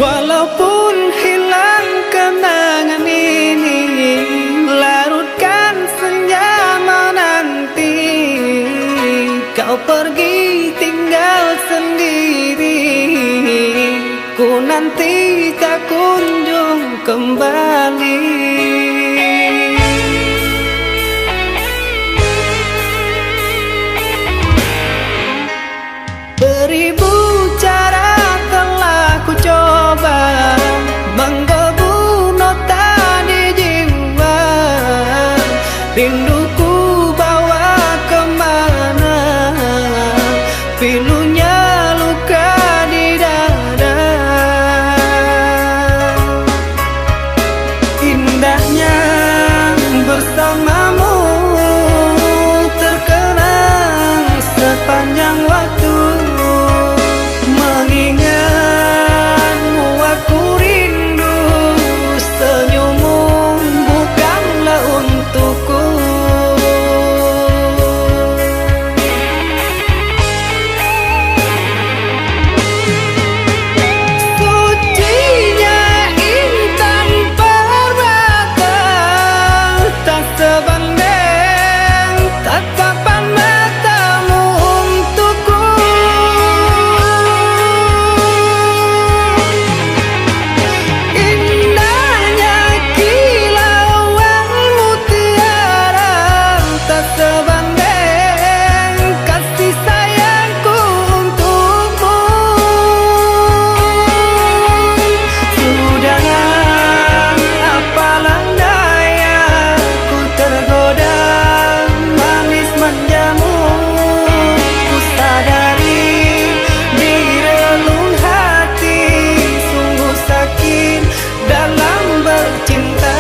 Walaupun hilang kenangan ini, larutkan senja menanti. Kau pergi tinggal sendiri, ku nanti tak kunjung kembali. Beribu cara telah ku coba menggebu nota di jiwa. Rinduku bawa kemana, pilunya luka di dada. Indahnya bersamamu terkenang sepanjang waktu. Mengingatmu aku rindu, senyummu bukanlah untukku. Sucinya intan permata, tak sebanding tatapan matamu untukku. Indahnya kilauan mutiara, tak sebanding kasih sayangku untukmu. Sudahlah, apalah daya, ku tergoda manis manjamu. Ku sadari di relung hati sungguh sakit dalam bercinta.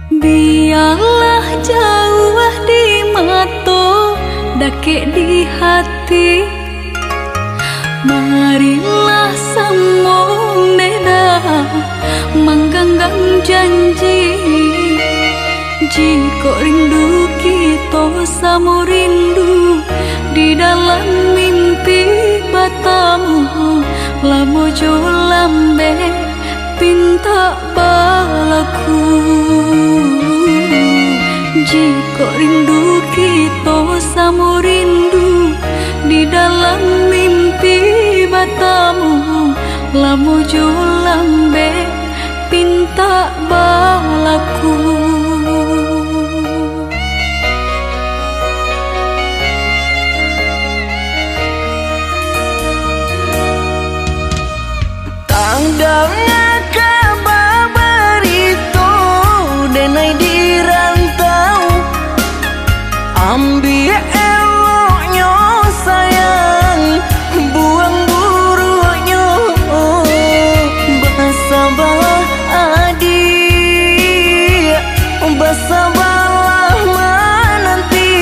Biarlah jauh di mata, dake di hati. Marilah sambung neda, menggenggam janji. Jika rindu kita sama rindu di dalam mimpi batamu, lamo jo lambe pinta balaku. Jika rindu kita sama rindu di dalam mimpi batamu, lamo jo lambe pinta balaku. Tanggalnya kabar itu denai di rantau, ambil eloknya sayang, buang buruknya. Bersabarlah adik, bersabarlah menanti,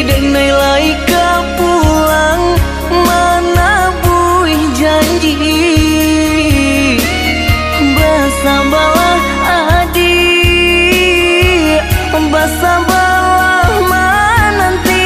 denai laika pulang mana buih janji. Bersabarlah adik, bersabarlah menanti,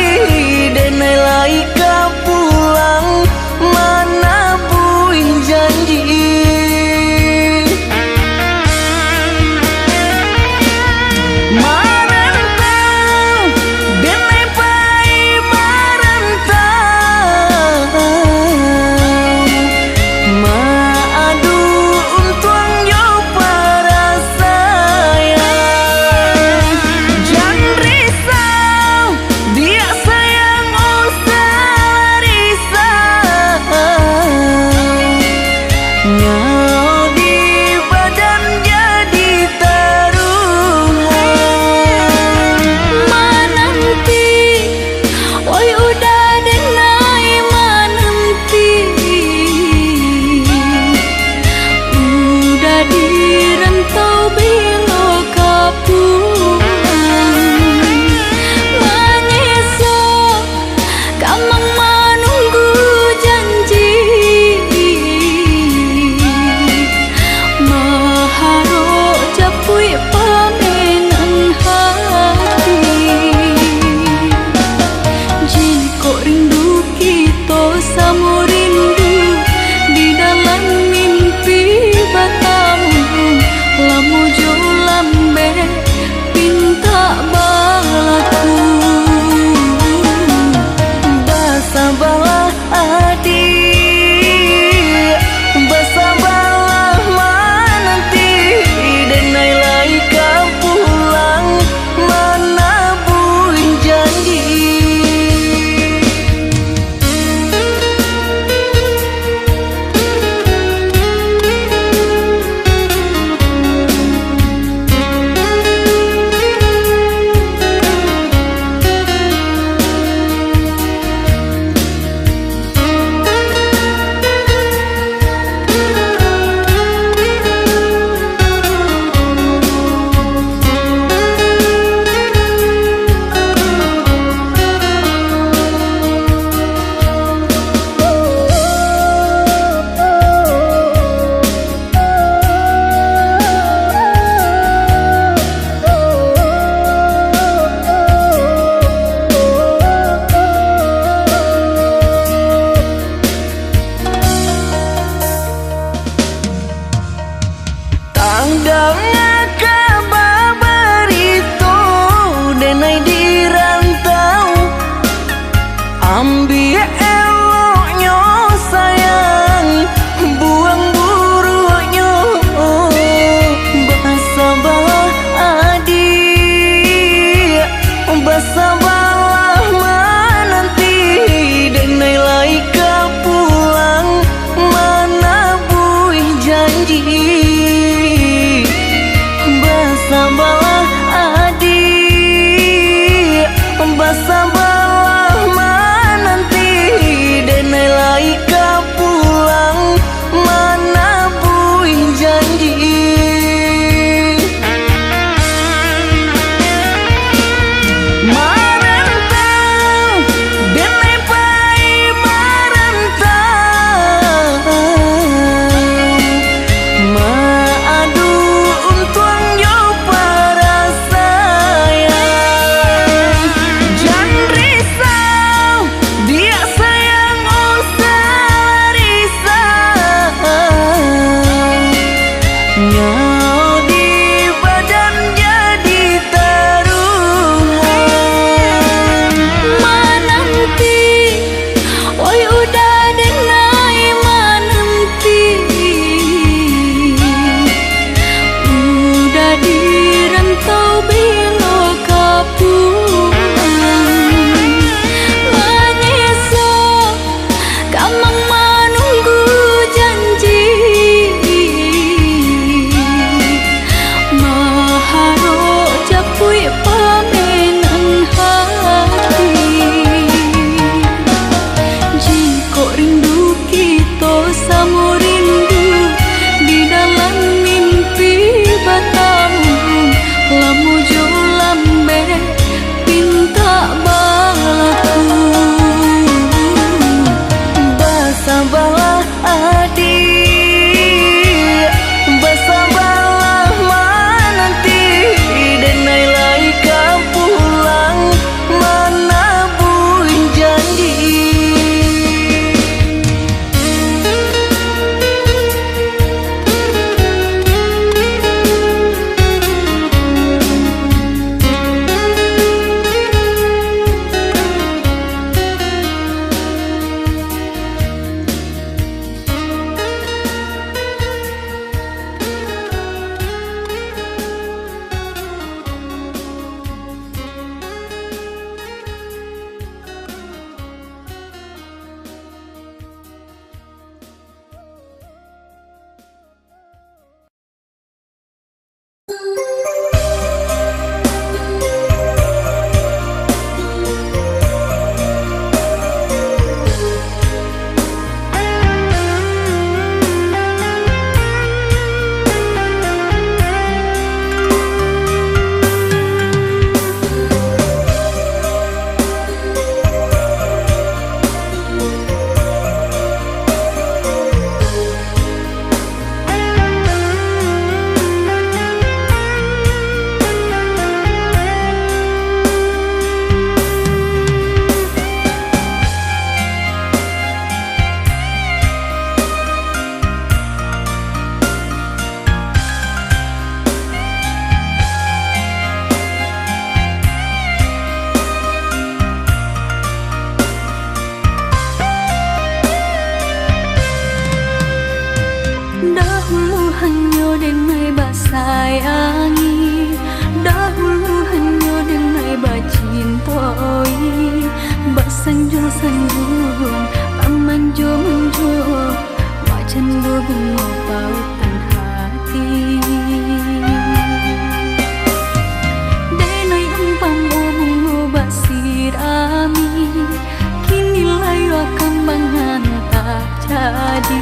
jadi,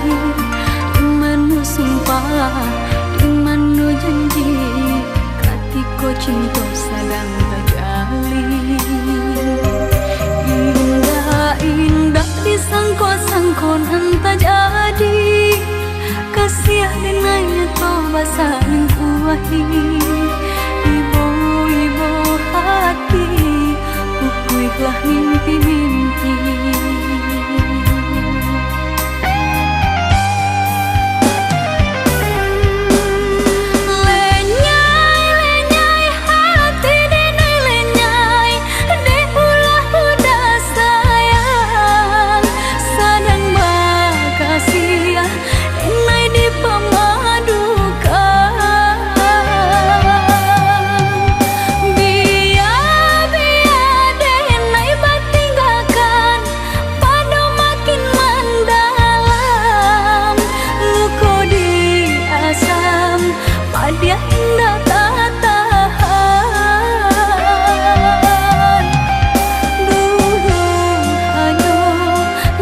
di mana sumpah, di mana janji, katiko cinta sedang terjalin. Indah-indah disangko-sangko nanti jadi, kasih dengannya toh bahasa yang kuahi. Ibu-ibu hati, pupuihlah mimpi-mimpi. Dia indah tak tahan. Dulu hanya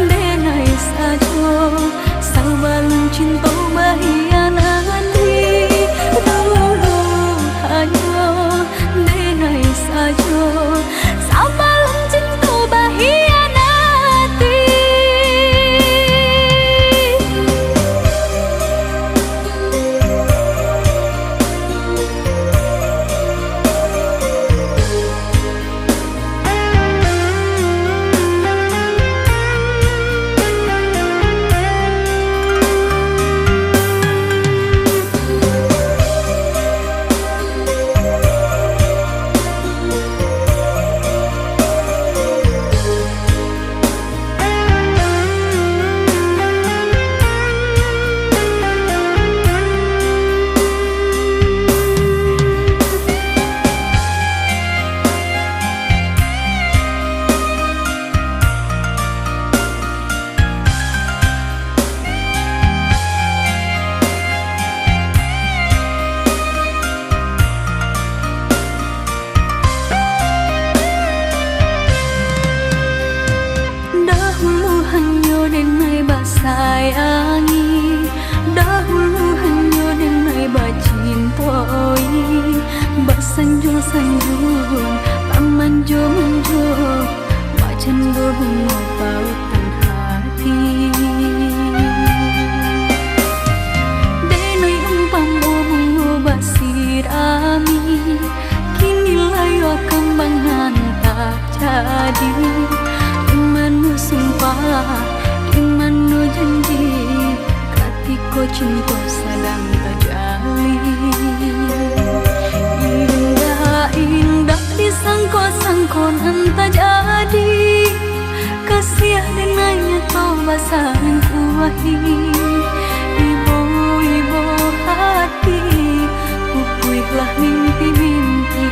denai saja, sabalun cinta bahagia nanti. Dulu hanya denai saja, sabalun cinta bahagia nanti. Denai basayangi, dahulu hanya denai bacintoi, basanjung-sanjung, pamanjung-manjung, bacandu bunga pautan hati. Denai umpama bunga basirami, kini layu kembang hantar jadi, dimana sumpah, dimana janji, katiko cinta sedang terjalin. Indah-indah disangko-sangko nanti jadi, kasih dengannya toh bahasa yang kuahi. Ibu-ibu hati, pupuihlah mimpi-mimpi.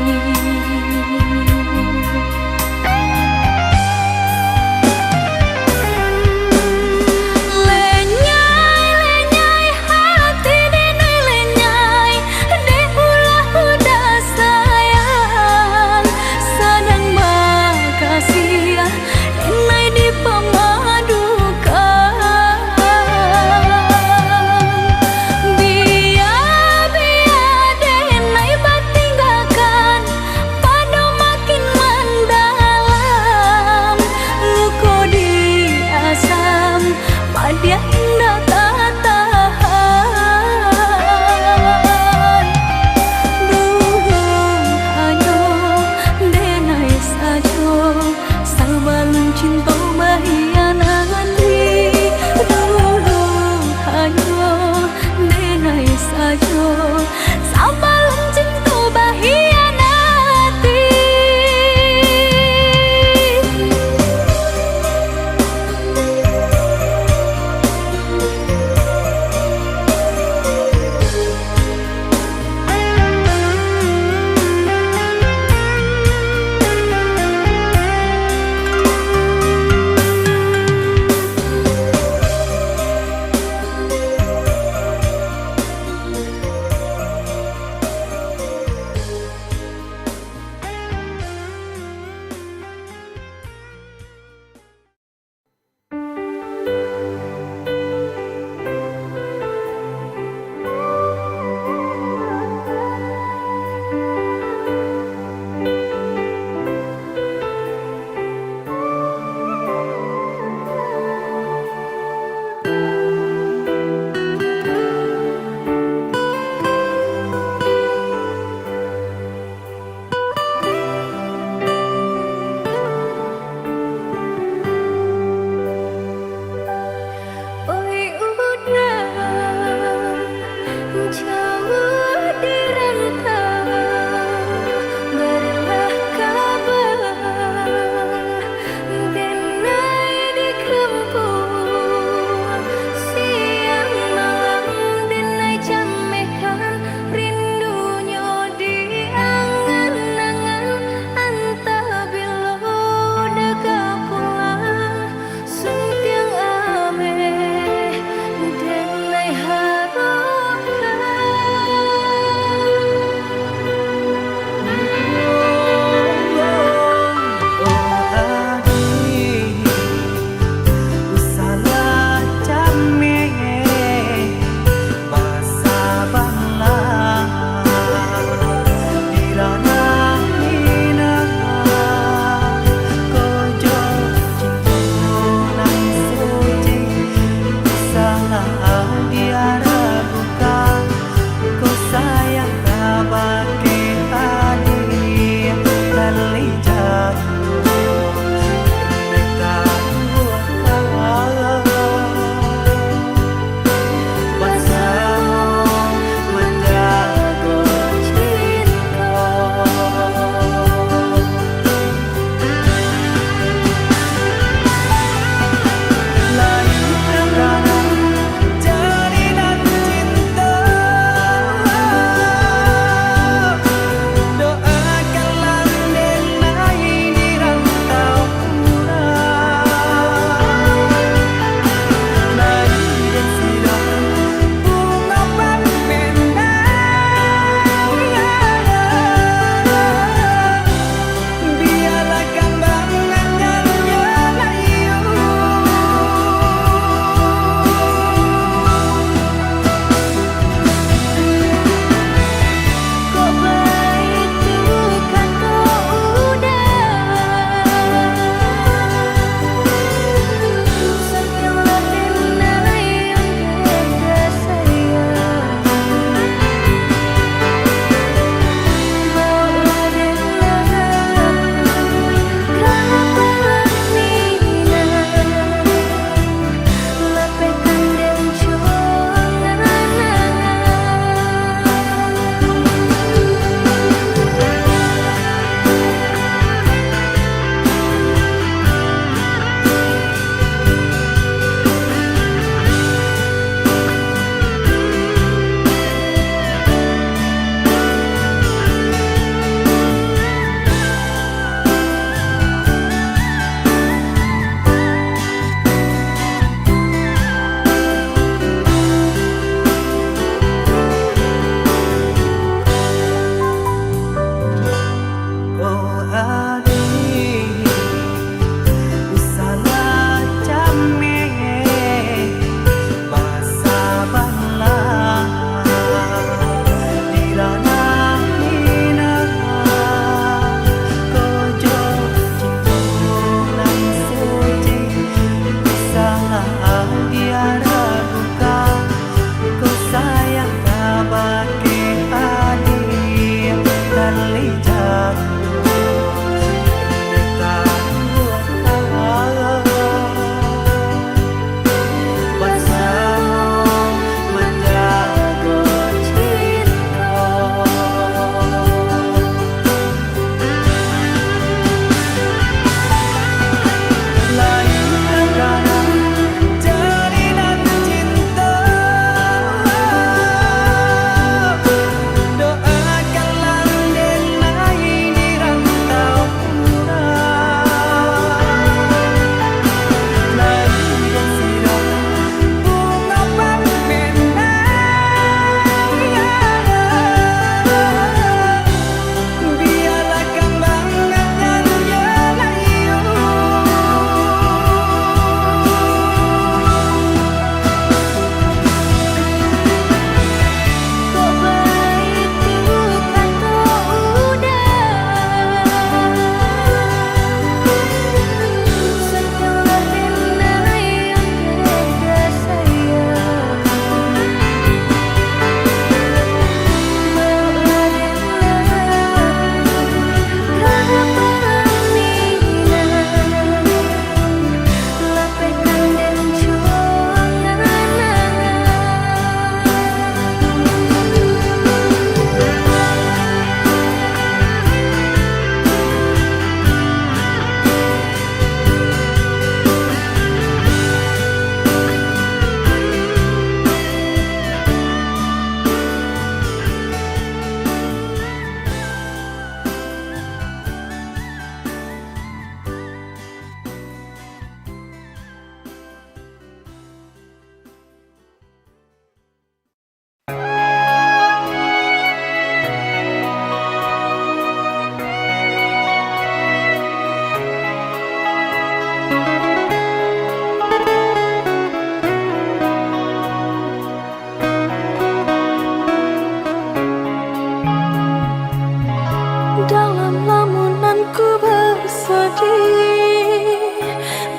lamunanku bersedih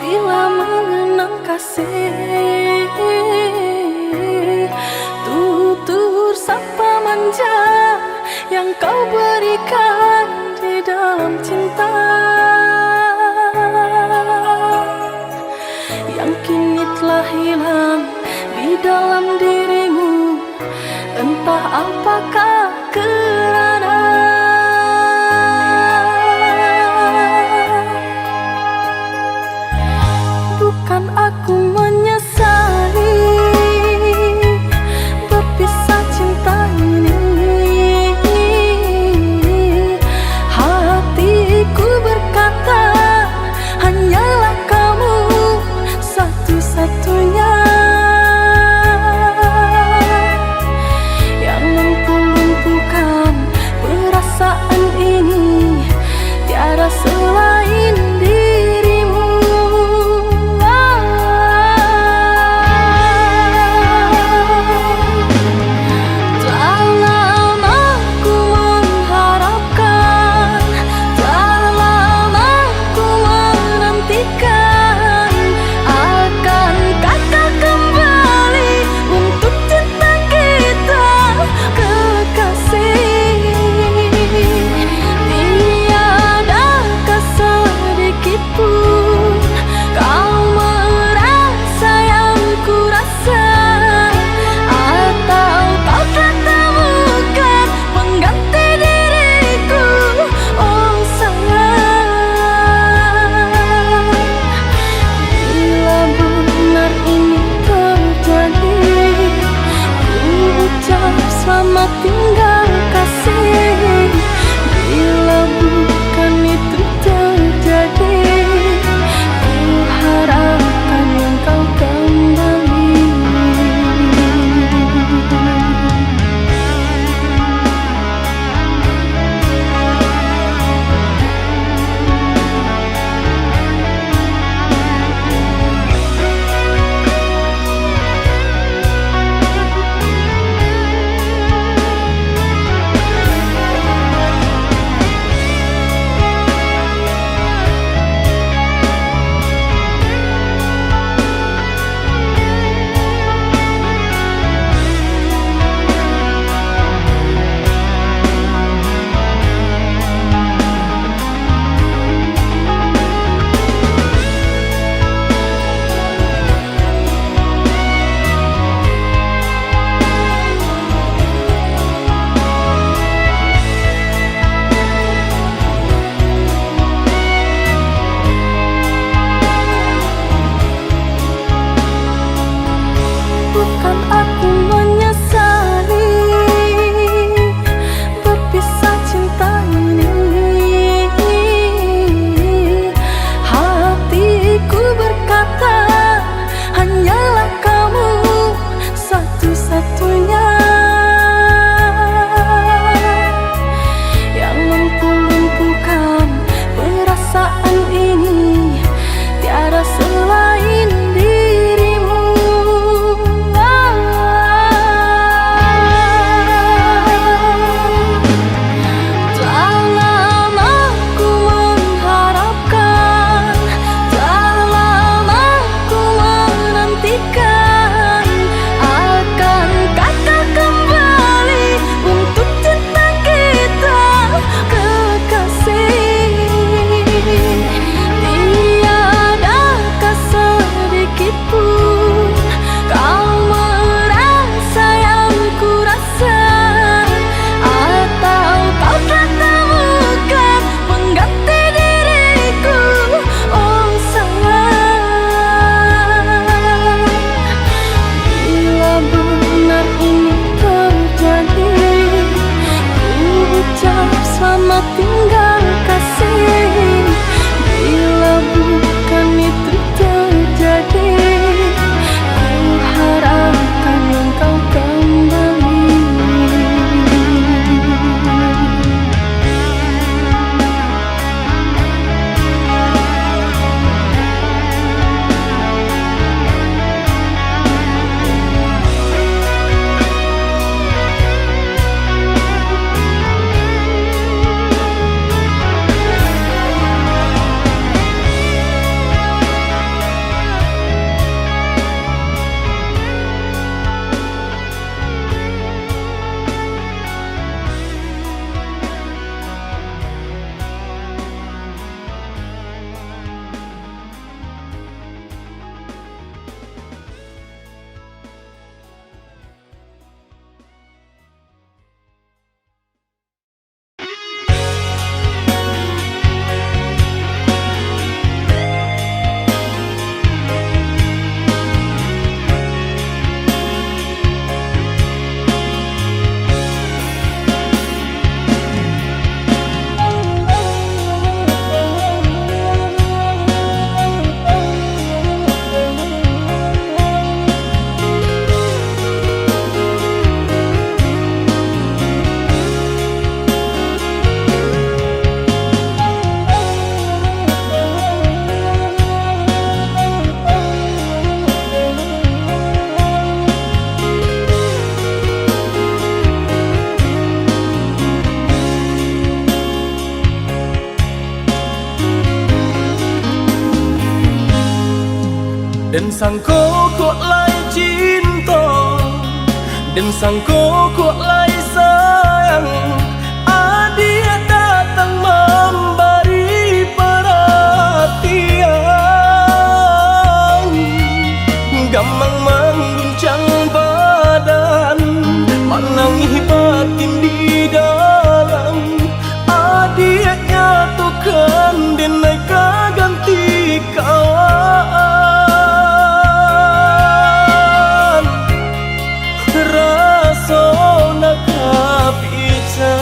bila mengenang kasih, tutur sapa manja yang kau berikan di dalam cinta, yang kini telah hilang di dalam dirimu, entah apakah kerana bukan aku menyesali berpisah cinta ini. Hatiku berkata hanyalah kamu satu-satunya yang mampu Dan sangko kok lai cinta, dan sangko kok lai sayang. Dia datang memberi perhatian, gamang mengguncang badan, menangis batin di dalam. Dia nyatukan denai kaganti kawan, rasa nak bicara.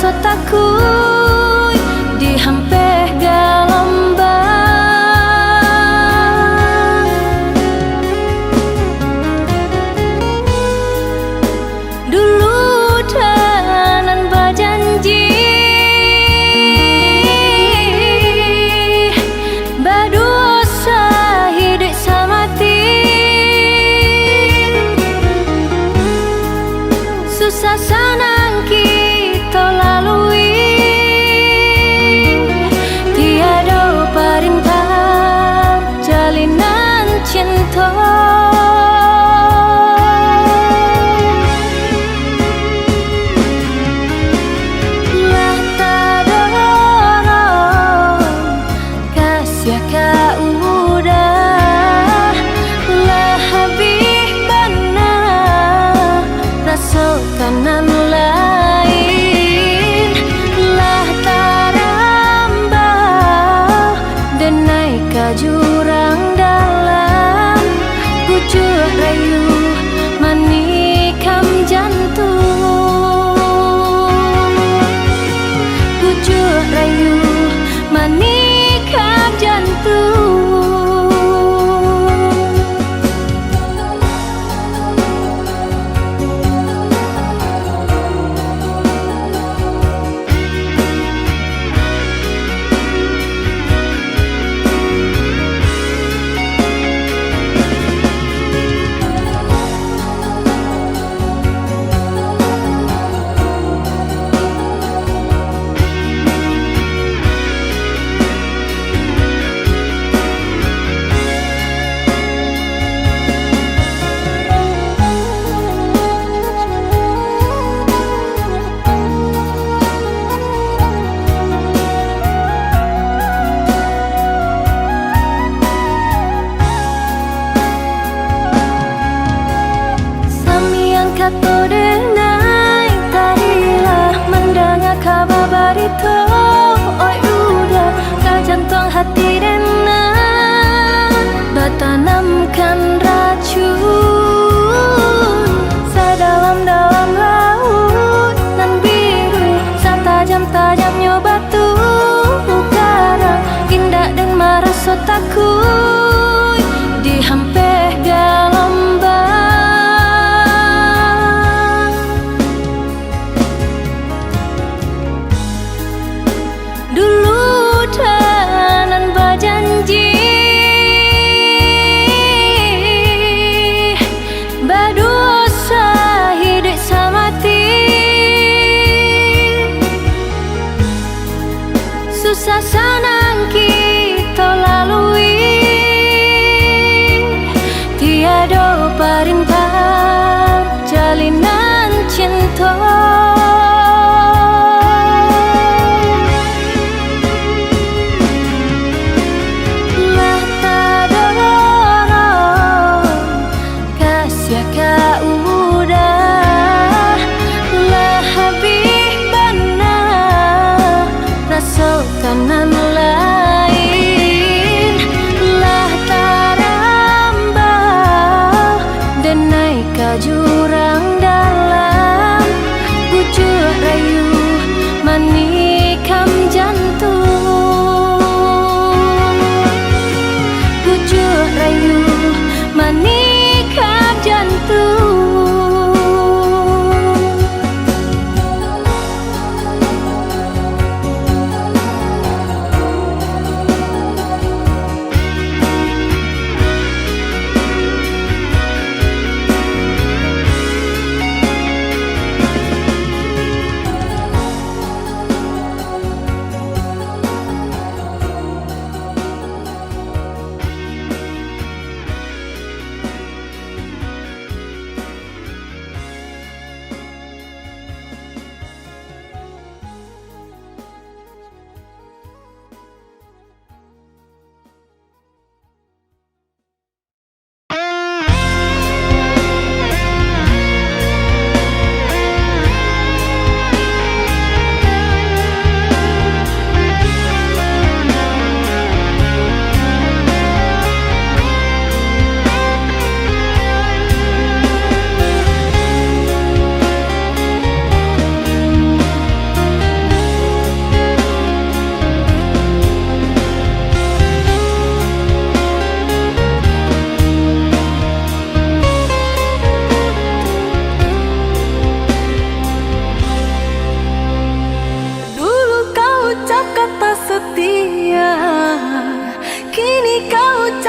so takut dihampeh galombang. Dulu danan berjanji berdosa hidup samati, susah senang kita lalui, tiada perintah jalinan cinta. Lah tak dorong kasih kau udah, lah habis benar rasa kanan lain, lah tarambah denai ke jurang dalam, pucuk rayu manikam jantung, pucuk rayu manikam jantung. Kata denai tadilah mendengar kabar berita, oi udah ke jantung hati denai bertanamkan racun sedalam-dalam laut nan biru, setajam-tajamnya batu karang, indah dan merasa takut dihampeh galombang. Susah senang kita lalui, tiada perintah jalinan cinta. Lah tak dorong kasih kau udah, lah habis benar rasa kanan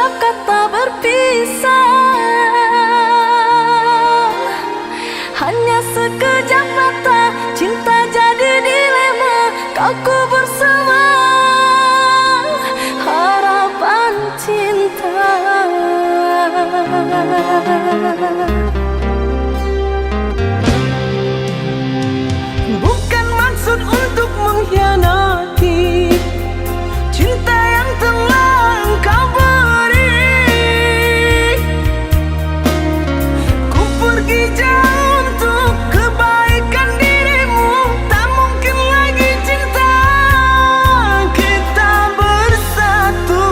setiap kata berpisah. Hanya sekejap mata, cinta jadi dilema. Kau kubur semua harapan cinta. Bukan maksud untuk mengkhianati cinta yang telah engkau beri. Ku pergi jauh untuk kebaikan dirimu. Tak mungkin lagi cinta kita bersatu.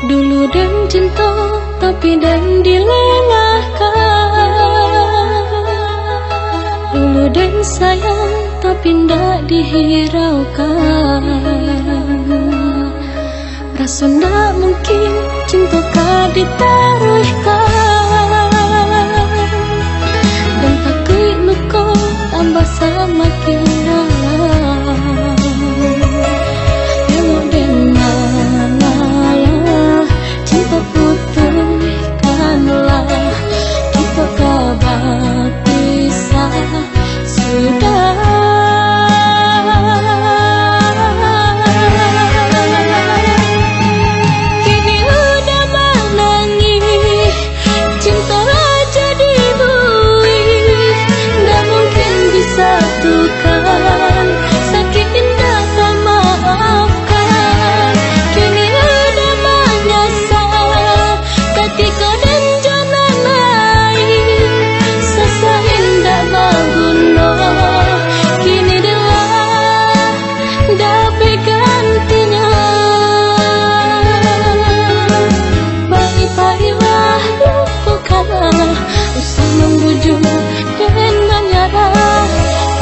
Dulu dan cinta tapi dan dilelahkan. Dulu dan sayang tapi ndak dihiraukan. Rasa ndak mungkin cinta kau ditaruhkan. Dan takut luka tambah semakin dalam. Elok dan malah cinta putuskanlah. Kita kabar pisah sudah. Kini udah menangis, cinta jadi buih. Nggak mungkin disatukan, sakit indah tak maafkan. Kini udah menyesal, ketika dan jalan lain. Sasa indah berguna, kini adalah dapat gantinya. Baik-baiklah lupakanlah, usah membujuk dan menyerah.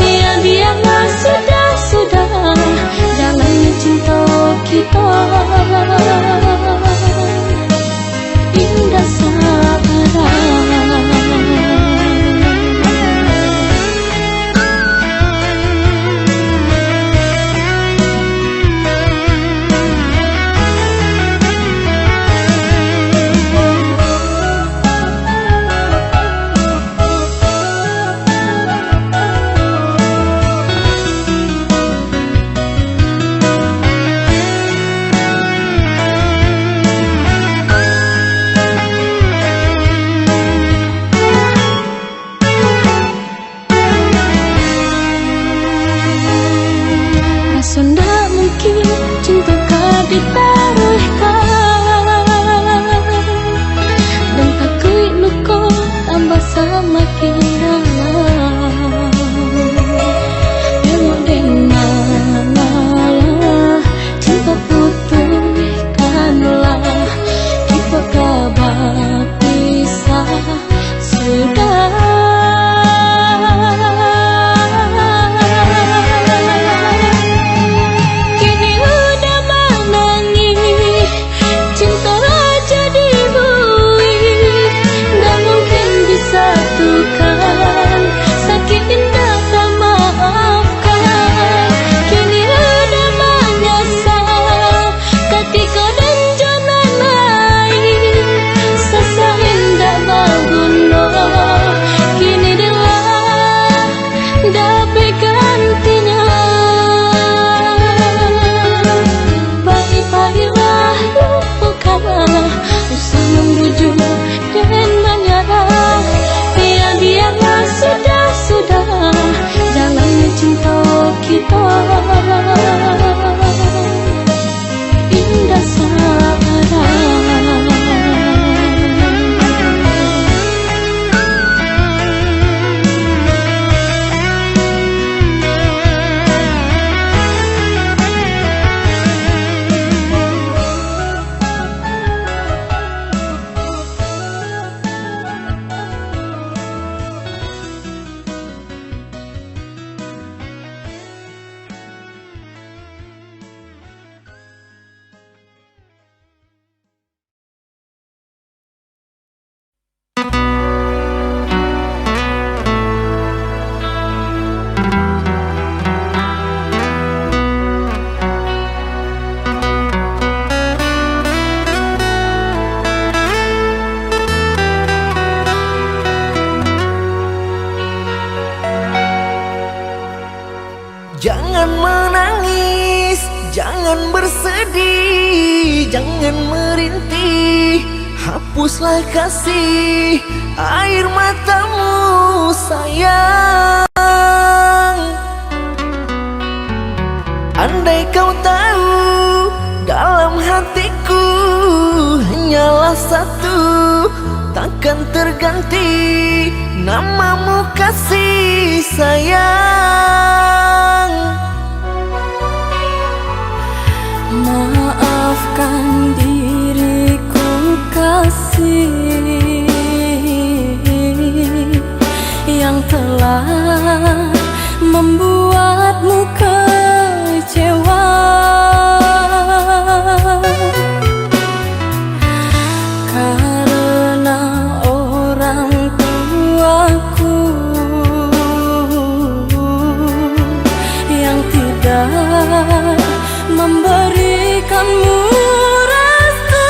Biar-biarlah sudah-sudah, jalannya cinta kita indah sabar. Rasa ndak mungkin cinta kau ditaruhkan. Dan takut luka tambah semakin dalam. Elok dan malah cinta putuskanlah. Kita kabar pisah sudah. Kini udah menangis, cinta jadi buih. Nggak mungkin disatukan, sakit indah tak maafkan. Kini udah menyesal, ketika dan jalan lain. Sasa indah berguna, kini adalah dapat gantinya. Baik-baiklah lupakanlah, usah membujuk dan menyerah. Biar-biarlah sudah-sudah, jalannya cinta kita indah sabar. Jangan menangis, jangan bersedih, jangan merintih. Hapuslah kasih air matamu sayang. Andai kau tahu dalam hatiku hanyalah satu, takkan terganti namamu kasih sayang. Maafkan diri kasih yang telah membuatmu kecewa. Karena orang tuaku yang tidak memberikanmu restu.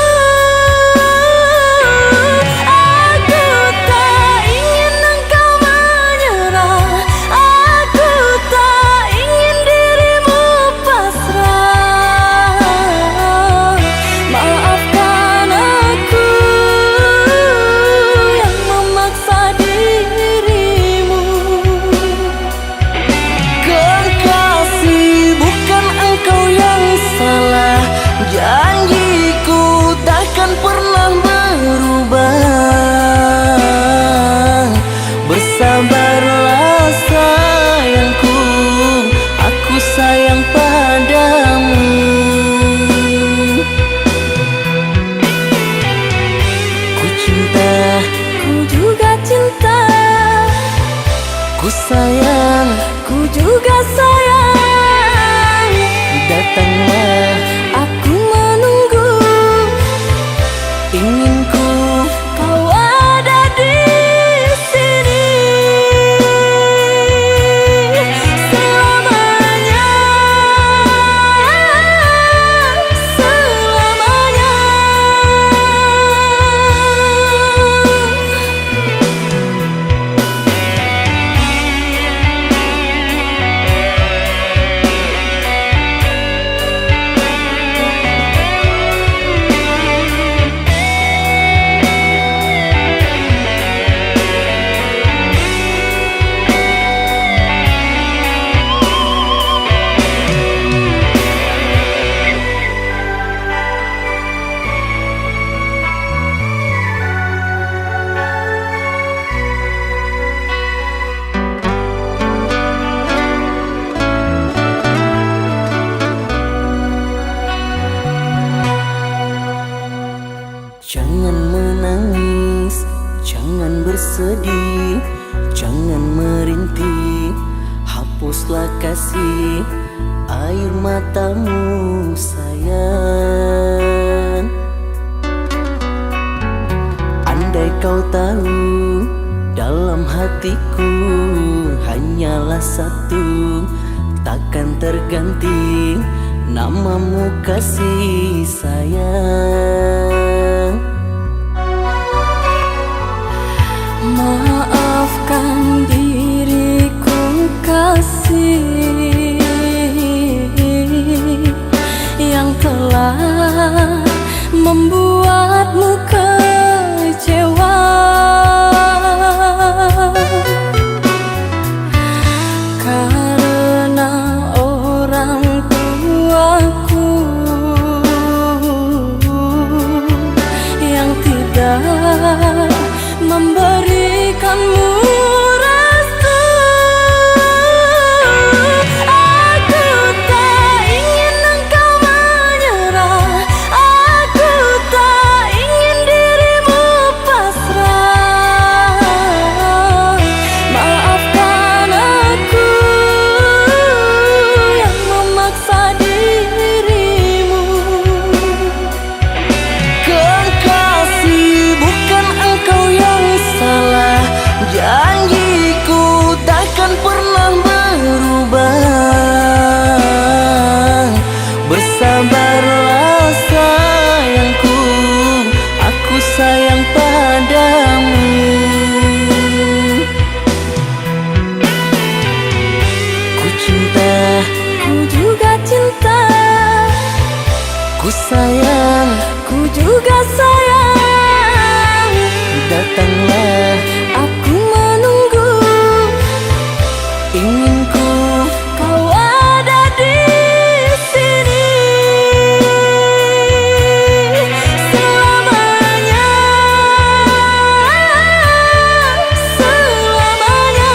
Aku tak ingin engkau menyerah, aku tak ingin dirimu pasrah. Maafkan aku yang memaksa dirimu. Kekasih, bukan engkau yang salah. Janjiku takkan pernah berubah. Bersabarlah sayangku, aku sayang padamu. Ku cinta, Ku juga cinta, ku sayang, ku juga sayang. datanglah, Aku menunggu, inginku kau ada di sini selamanya, selamanya. Jangan menangis, jangan bersedih, jangan merintih. Hapuslah kasih air matamu sayang. Andai kau tahu dalam hatiku hanyalah satu, takkan terganti namamu kasih sayang. Maafkan diriku kasih yang telah membuatmu kecewa. Karena orang tuaku yang tidak memberikanmu restu. Aku tak ingin engkau menyerah, aku tak ingin dirimu pasrah. Maafkan aku yang memaksa dirimu. Kekasih, bukan engkau yang salah. Janjiku takkan pernah berubah. Bersabarlah sayangku, aku sayang padamu. Ku cinta, Ku juga cinta, ku sayang, ku juga sayang. datanglah, Aku menunggu, inginku kau ada di sini selamanya, selamanya.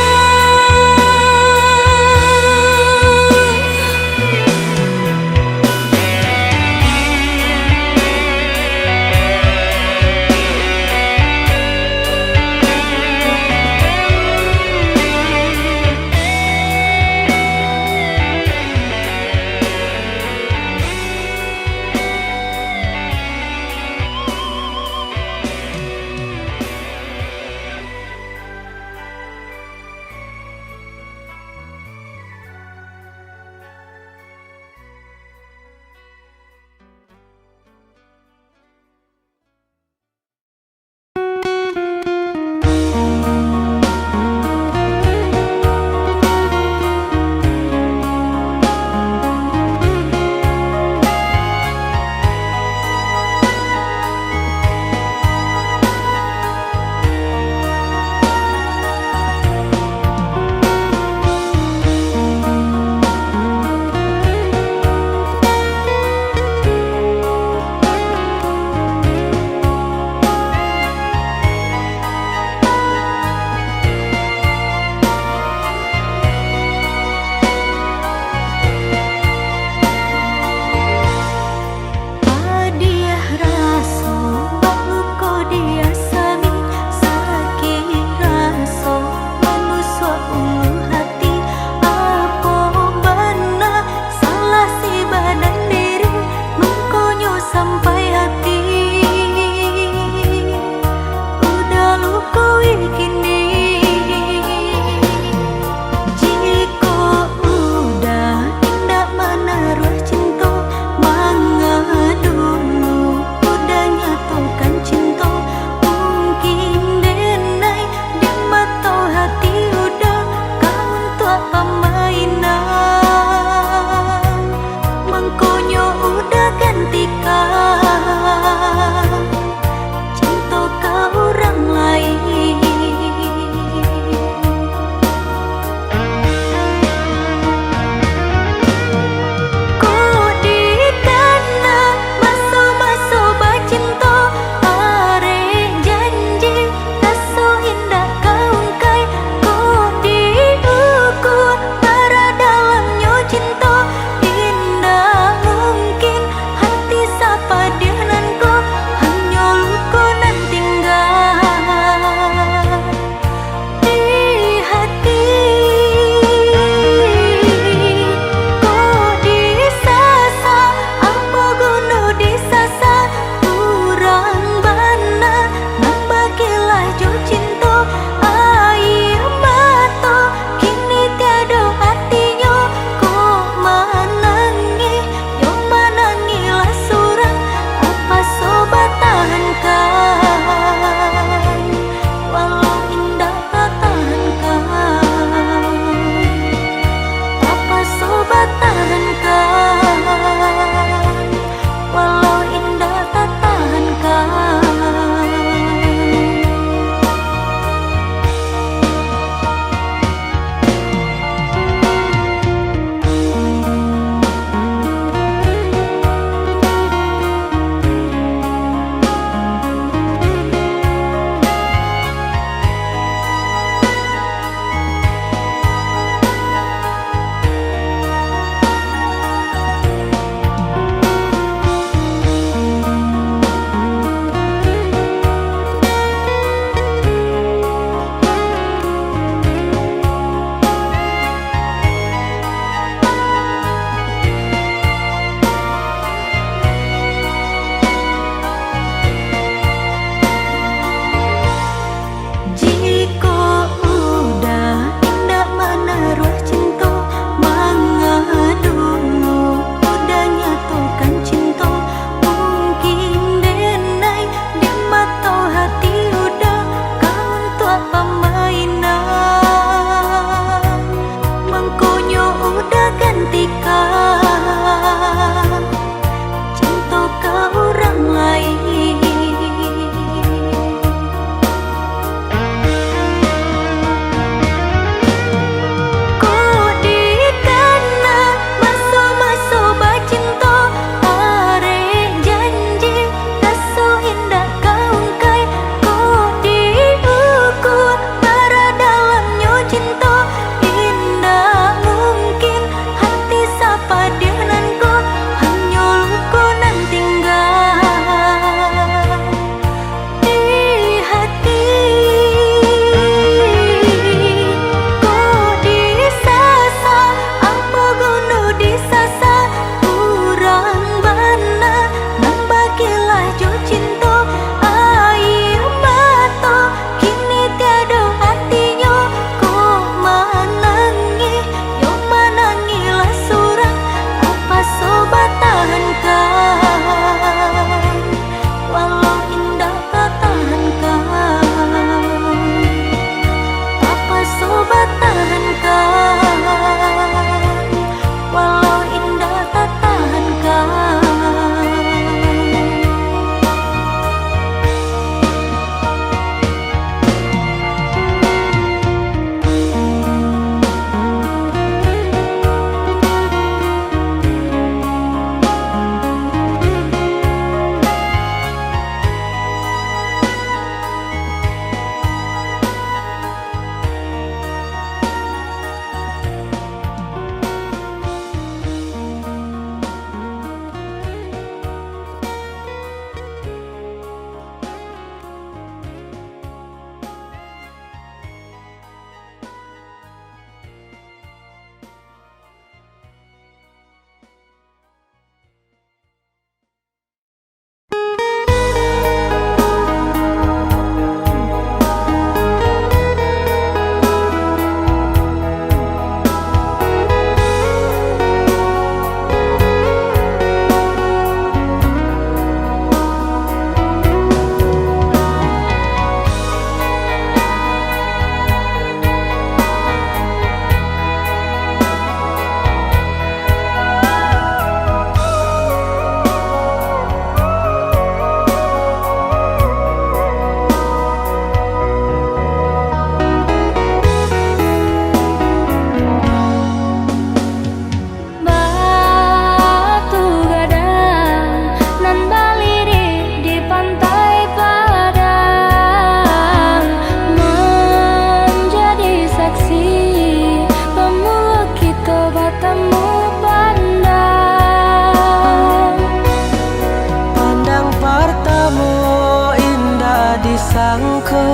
disangka,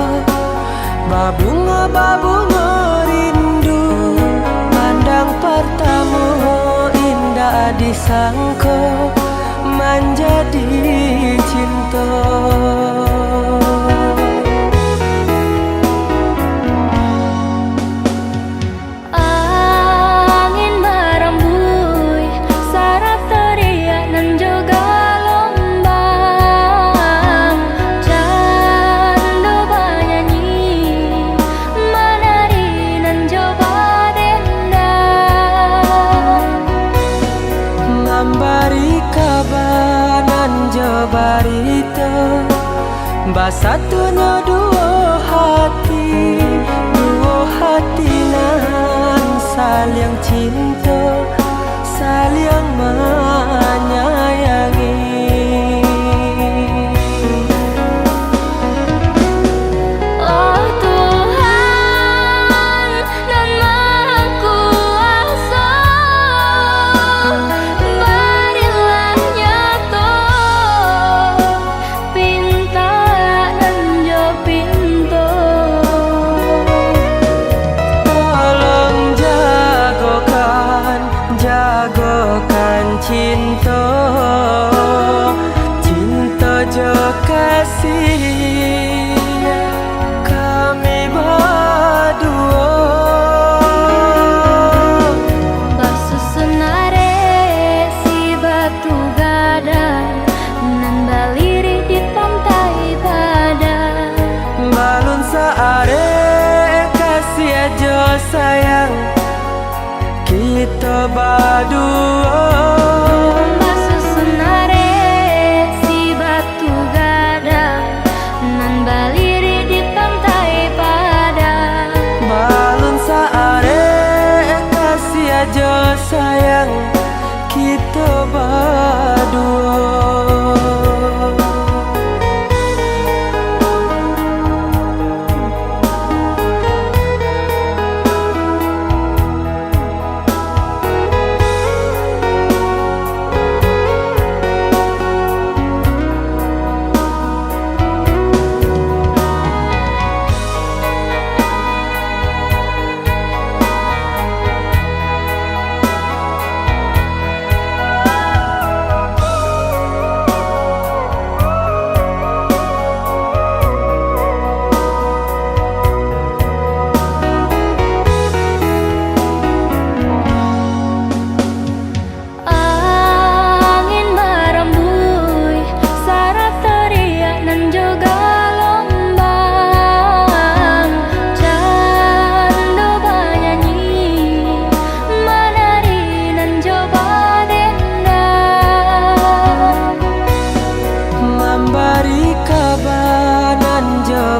babunga rindu pandang pertama, indah disangka menjadi cinta. Barita basatunya dua hati nan saling cinta, saling menyayangi. Oh Tuhan nan Maha Kuasa, berilah nyata cinta, cinta jo kasih kami berdua. Basusunare si batu gadai nan baliri di pantai badan. Balun saare kasih aja sayang kita berdua. Sayang kita berdua.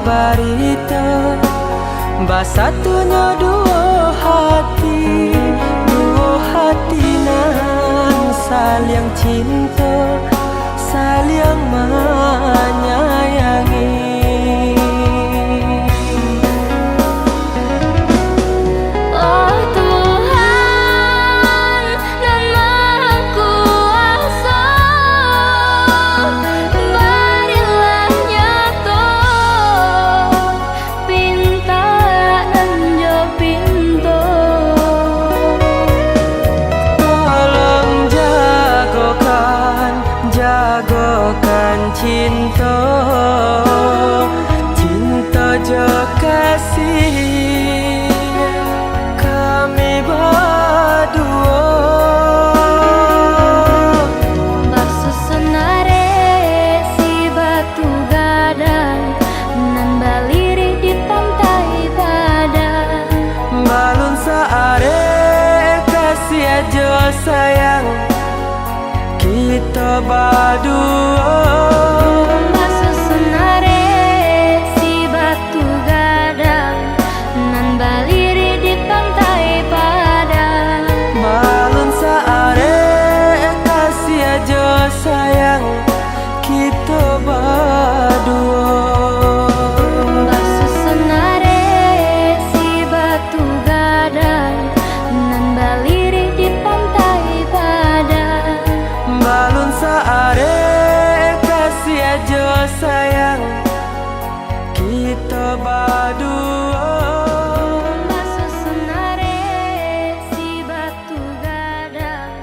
Barita basatunya dua hati nan saling cinta, saling menyayangi. Cinta, cinta jo kasih kami berdua. Basusunare si batu gadai nan baliri di pantai badan. Balun saare kasih aja sayang kita berdua. Sayang kita berdua. Basusunare si batu gadai nan baliri di pantai badan. Balun saare kasih aja sayang kita berdua. Basusunare si batu gadang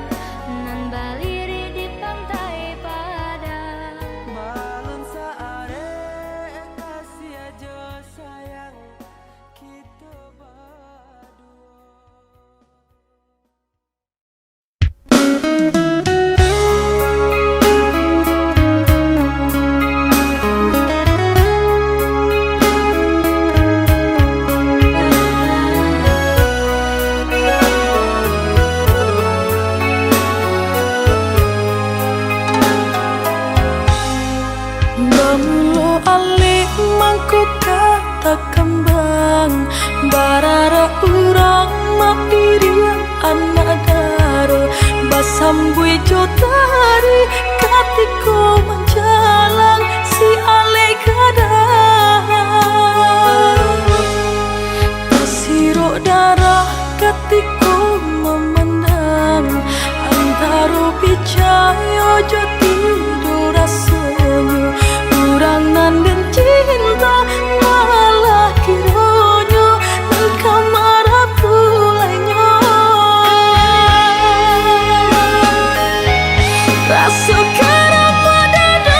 nan baliri di pantai Padang. Balon saare kasih aja sayang kita berdua. Bamulo alik mangko kata kembang barara urang mapiriang anak daro basambui jotari katiko menjalang si ale gadang kasiro darah katiko memandang antaro picayo jotido rasonyo urang nanden cinta malah kironyo di kamar pulenyo rasa karama dada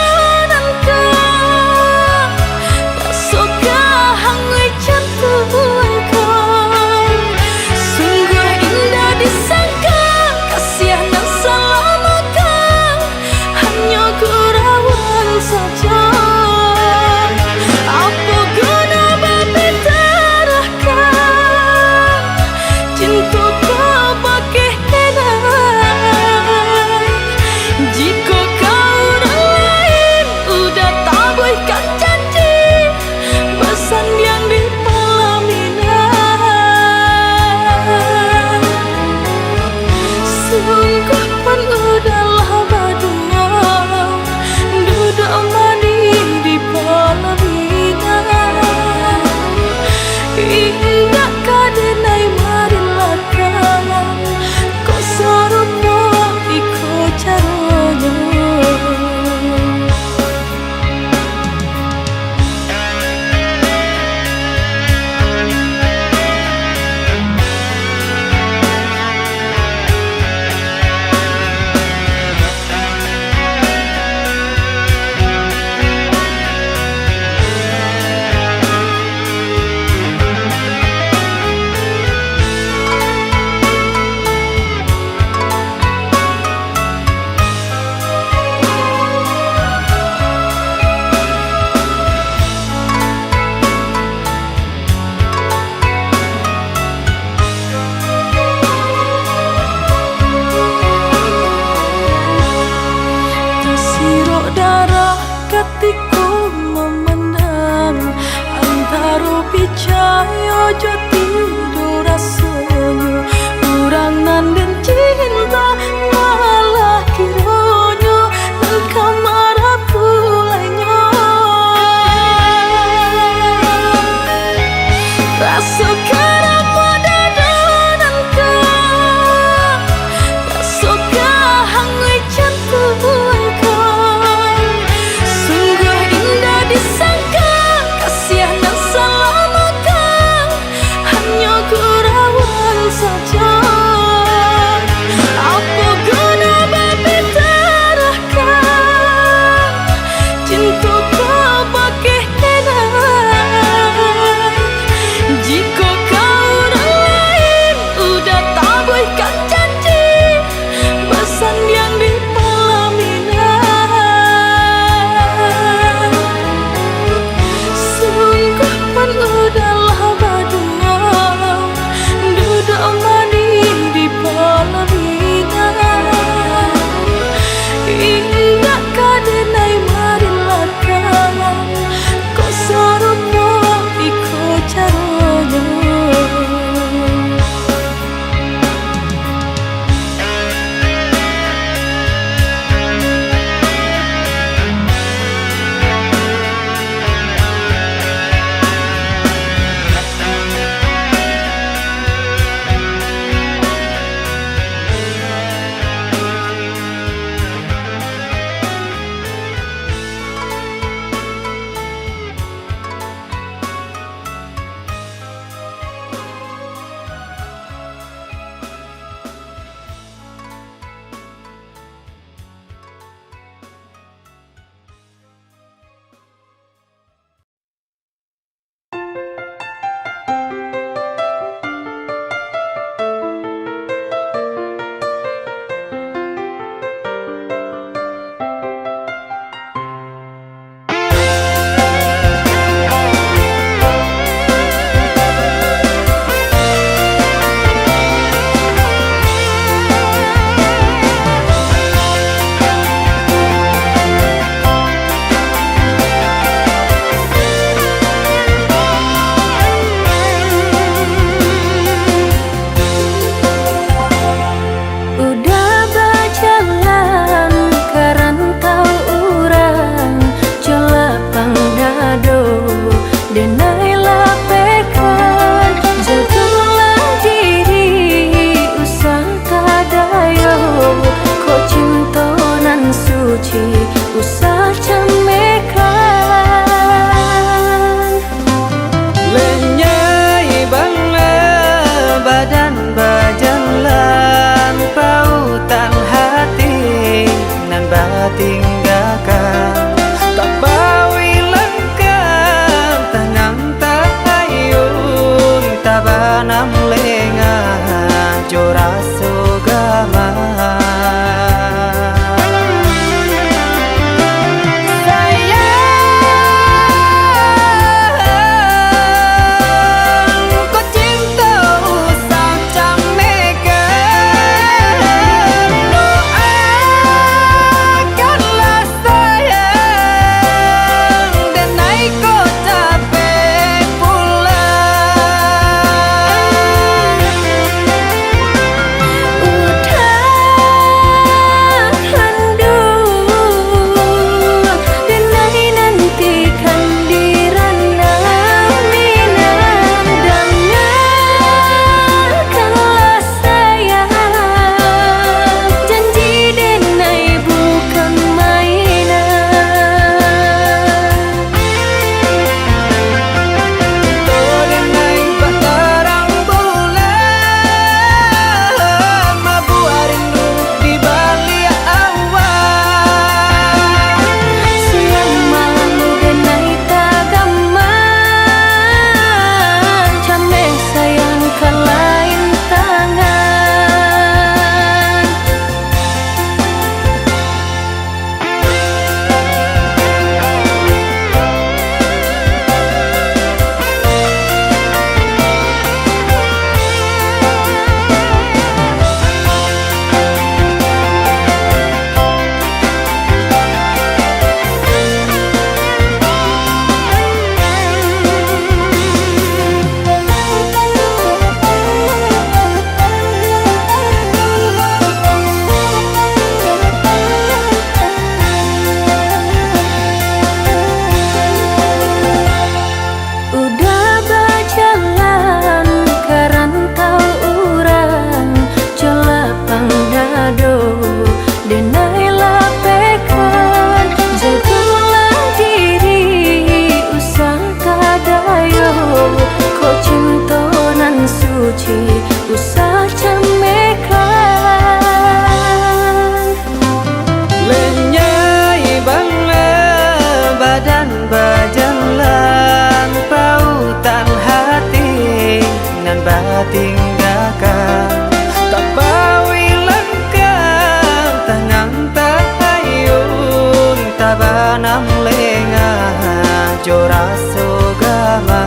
banam lengah jora sogama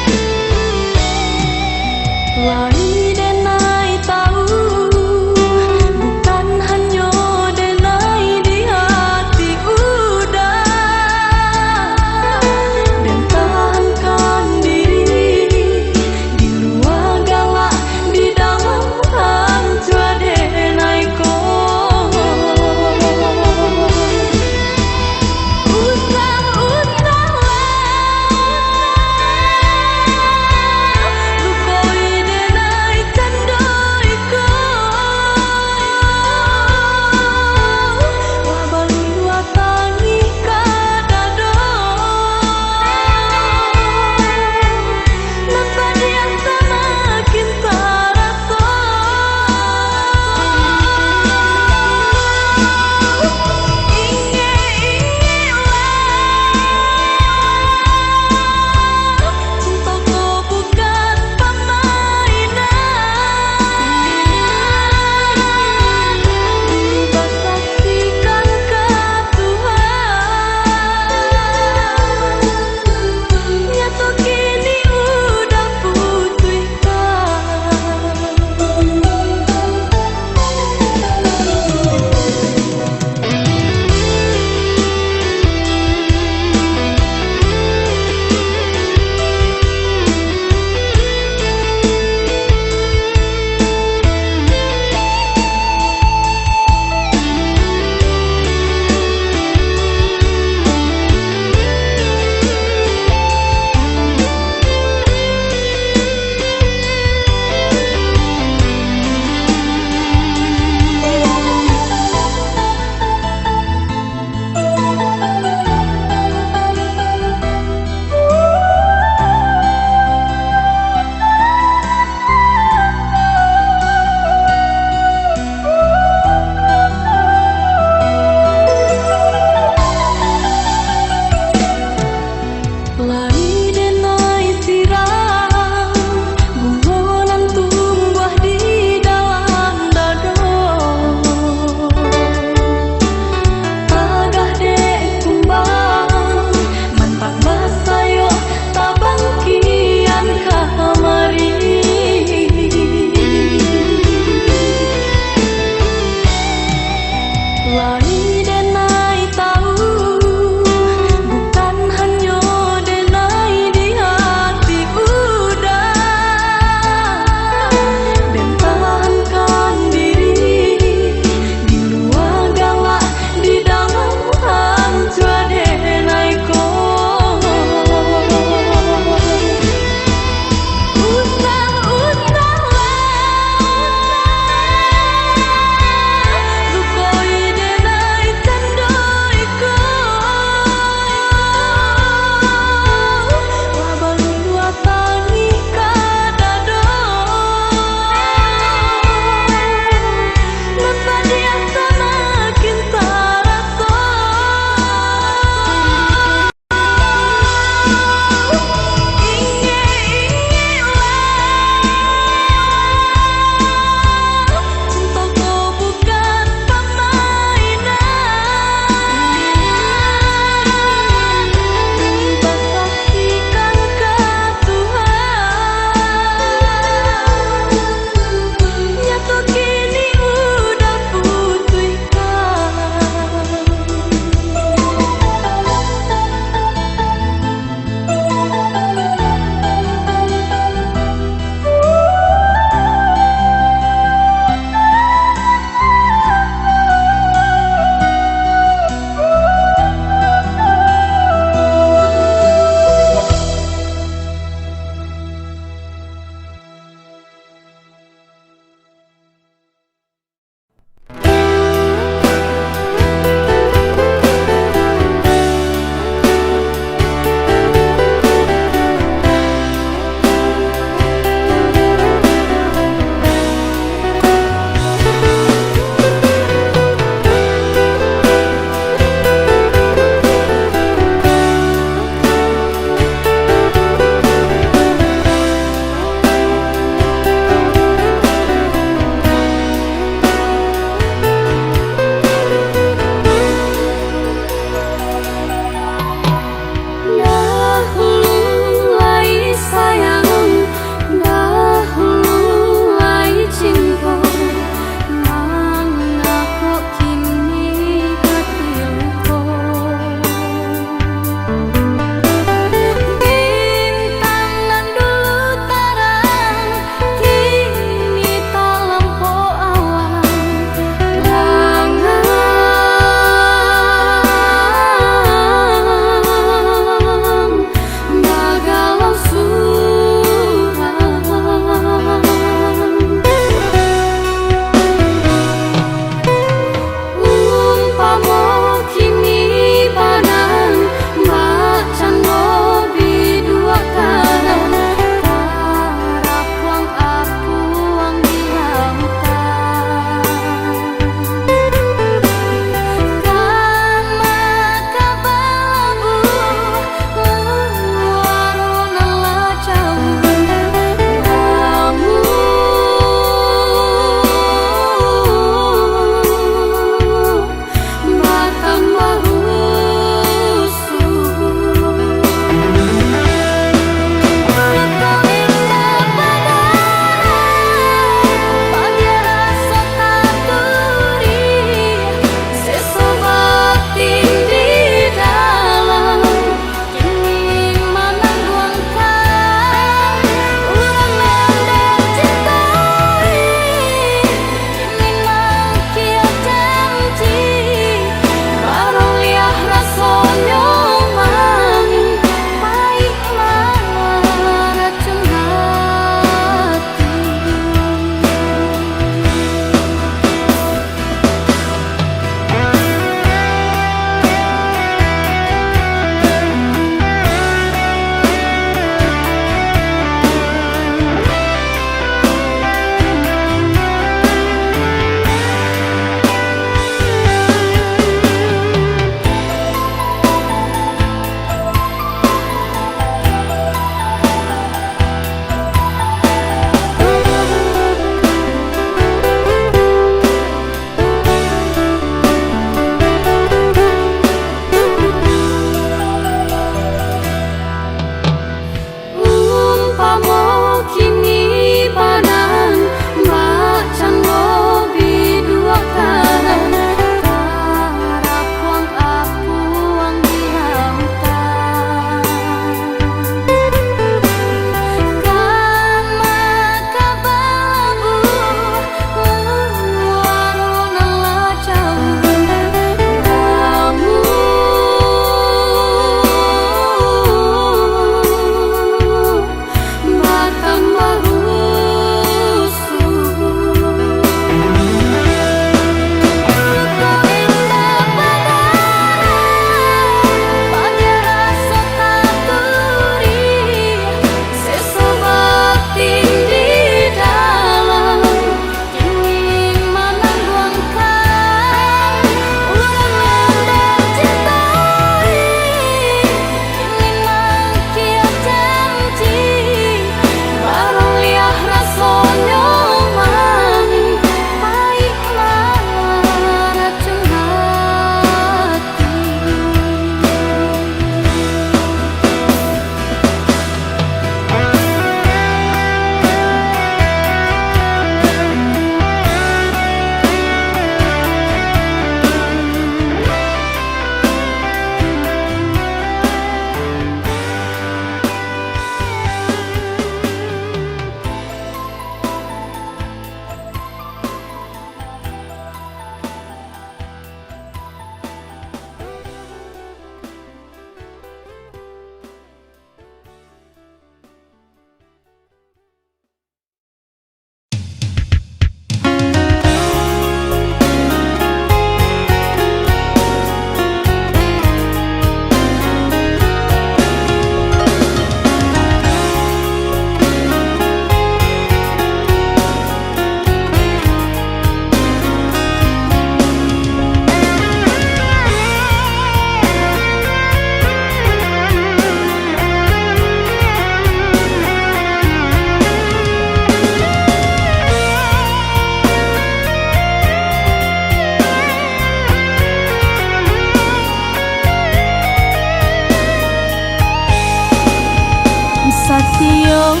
Satyo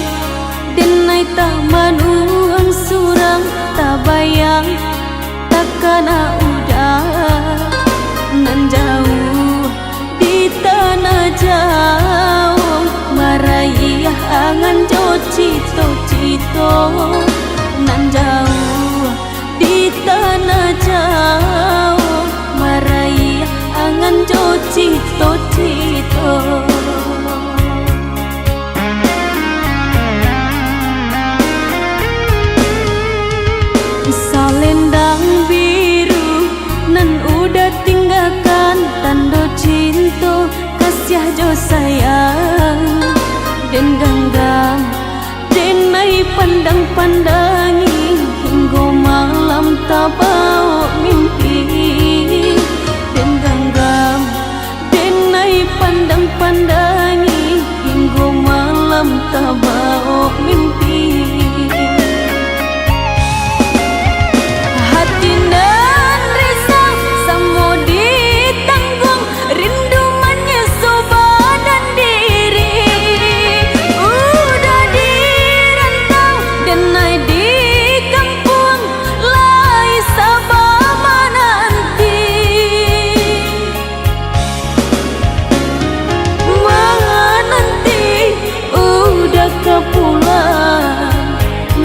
denai tak manuang surang tak bayang tak kena udah nan jauh di tanah jauh marayah angan jo cito nan jauh di tanah jauh marayah angan jo cito Salendang biru nan udah tinggalkan tanda cinta kasih jo sayang dan genggam denai pandang-pandangi hingga malam tak bau mimpi dan genggam denai pandang-pandangi hingga malam tak bau mimpi.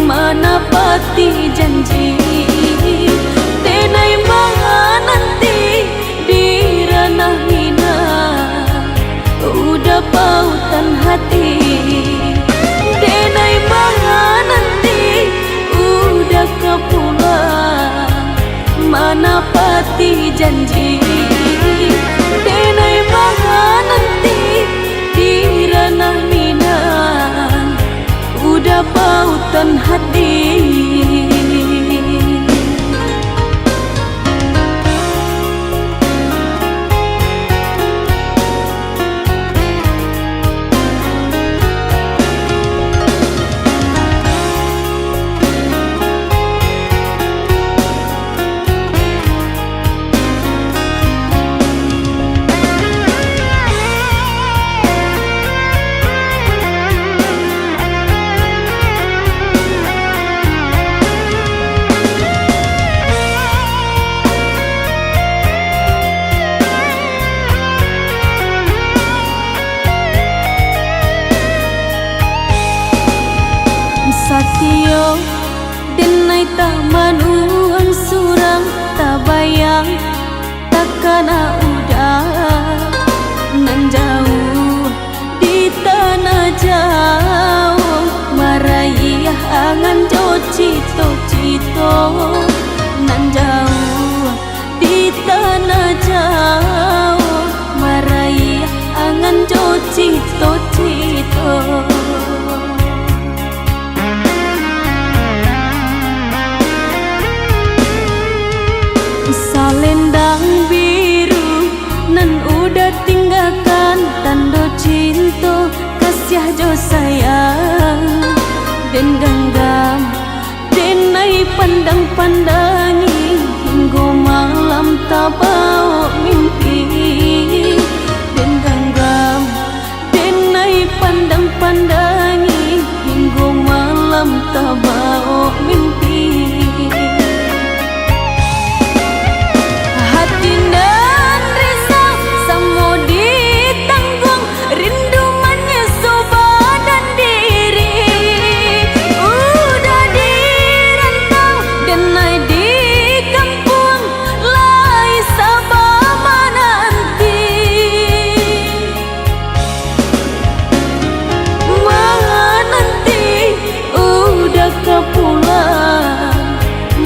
Menepati janji denai menanti di ranah hina udah pautan hati denai menanti udah kepulang menepati janji denai menanti di ranah hina udah pautan hati. Satyo denai tak manuang surang tak bayang tak kena udah nan jauh di tanah jauh marayah angan jo cito nan jauh di tanah jauh marayah angan jo cito Salendang biru nan udah tinggalkan tanda cinta kasih jo sayang dan genggam denai pandang-pandangi hingga malam tak bau mimpi dan genggam denai pandang-pandangi hingga malam tak bau mimpi.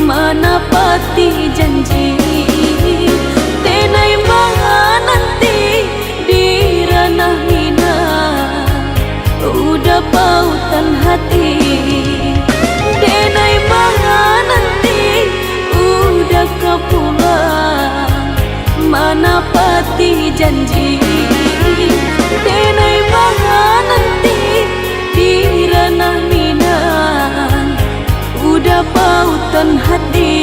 Menepati janji denai menanti di ranah hina udah pautan hati denai menanti udah kepulang menepati janji denai menanti di ranah hina udah pautan hati.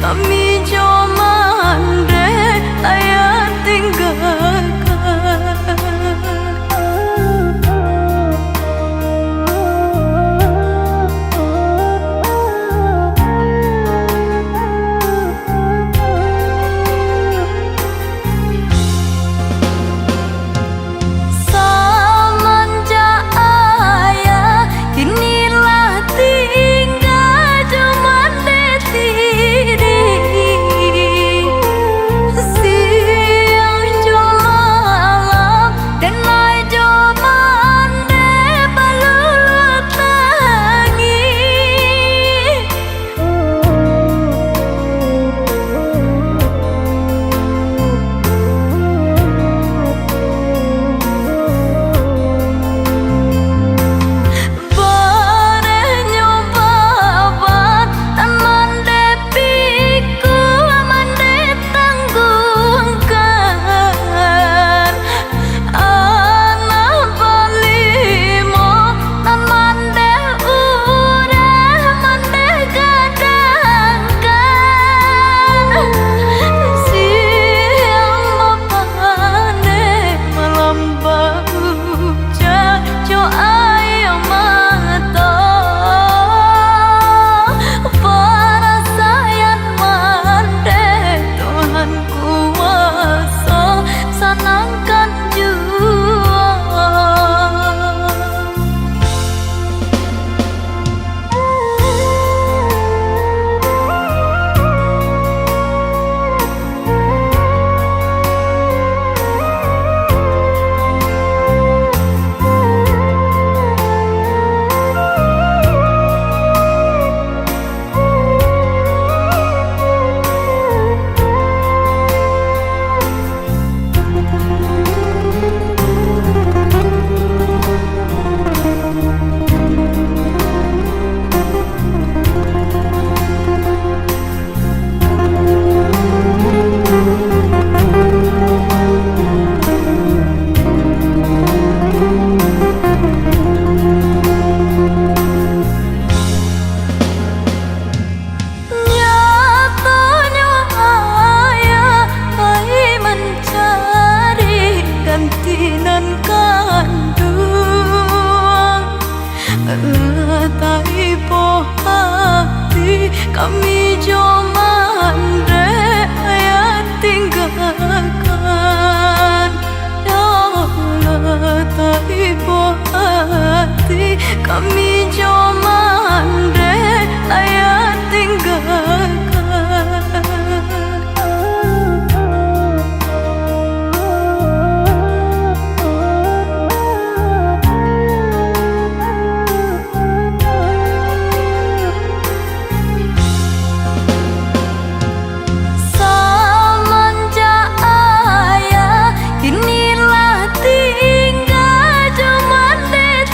kami joman deh ayah tinggalkan. Semenjak ayah kinilah tinggal cuman diri. Siang jo malam dan naik jo mande baluluk tangi. Bare nyoba tan mande piku mande tanggungkan. Anak balimo tan mande udah mande gadangkan. Siang mapane malam bauja jo ayo mata. Perasaan mande Tuhan kuasa senangkan jua. Nyatanya ayah hai mencari gantinan kandung. Tai po hati kami joman deh ayah tinggalkan. Ya Allah tai po hati kami joman deh ayah tinggalkan. Semenjak ayah kinilah tinggal cuman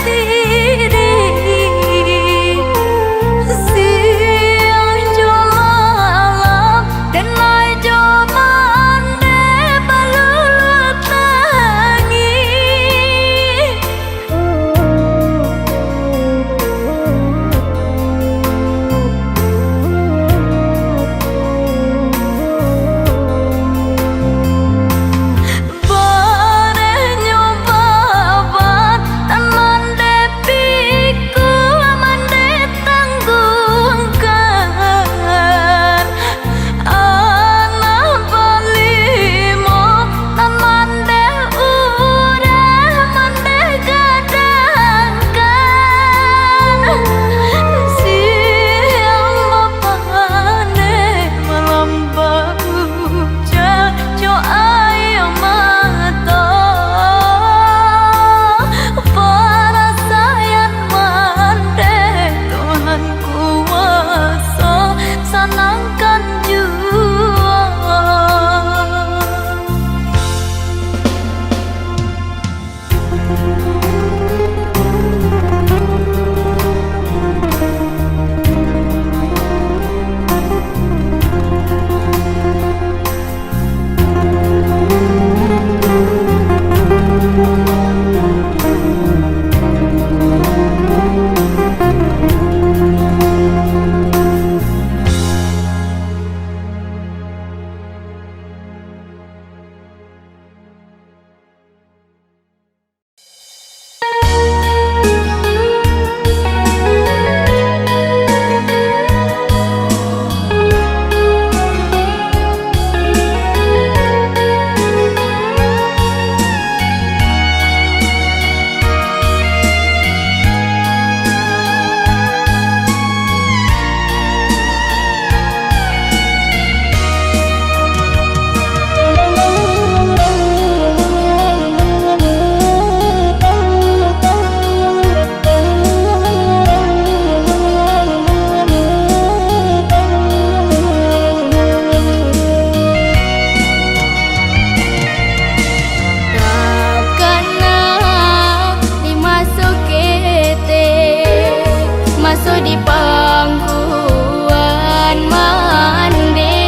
diri. di pangkuan mande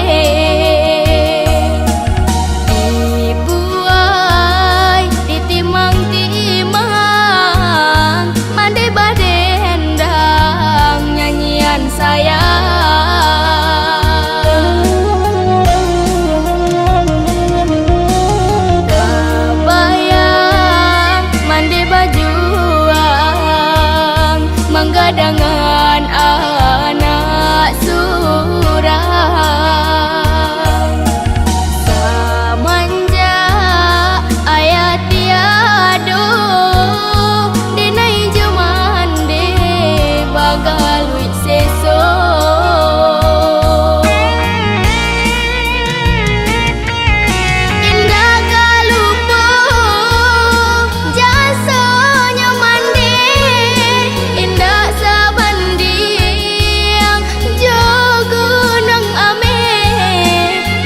dibuai ditimang-timang mande badendang nyanyian sayang kebayang mande bajuang menggadangan anak surang samanja ayat tiado denai jemande bagalui seso indah kalupo jasanya mande indah sabandiang jogo nang ame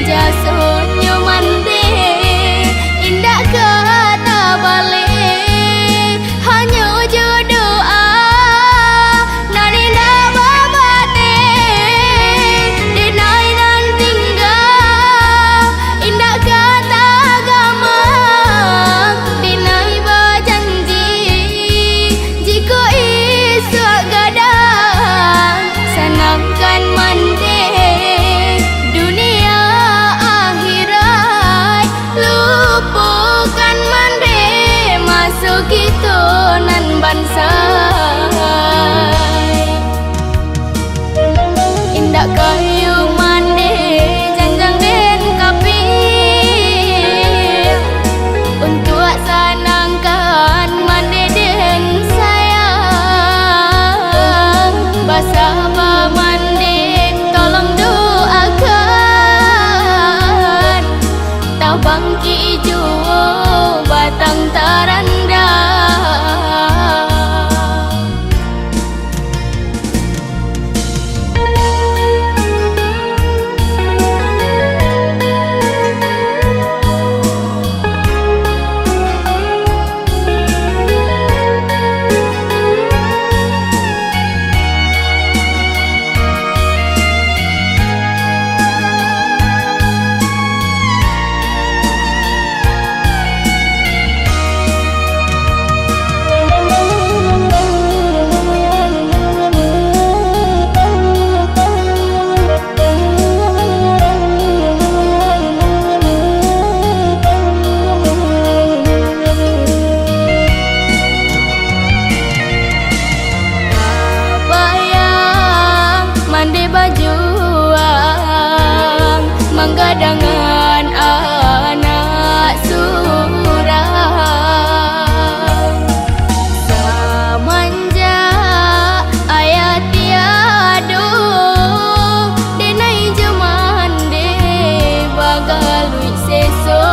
jasanya mande indah kata balik hanya jodoa nanina babate denai nan tinggal indah kata agama denai berjanji jika esok gadang senangkan mande dunia akhirat lupakan mande masuk itu nan bansai indah kayu mande janjang den kapi untuk senangkan mande den sayang basah mande tolong doakan tabang ijo batang taranda bayang mande bajuang menggadangan anak surang samanja ayat tiado denai jemande bagalui seso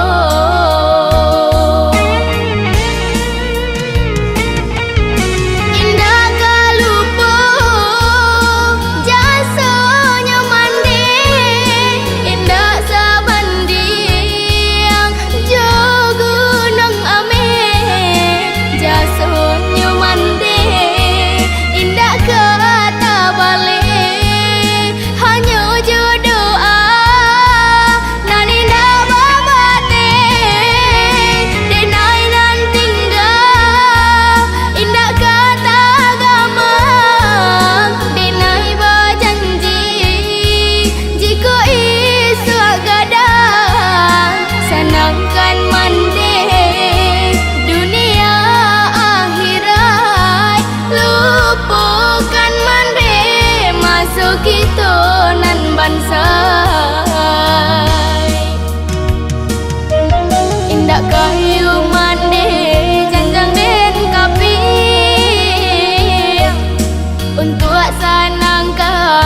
indah kalupo jasanya mande indah sabandiang jogo nang ame jasanya mande indah kata balik hanya jodoa nanina babate denai nan tinggal indah kata agama denai berjanji jika esok gadang senangkan mande dunia akhirat lupakan mande masuk itu nan bansai indah kayu mande janjang den kapi untuk senangkan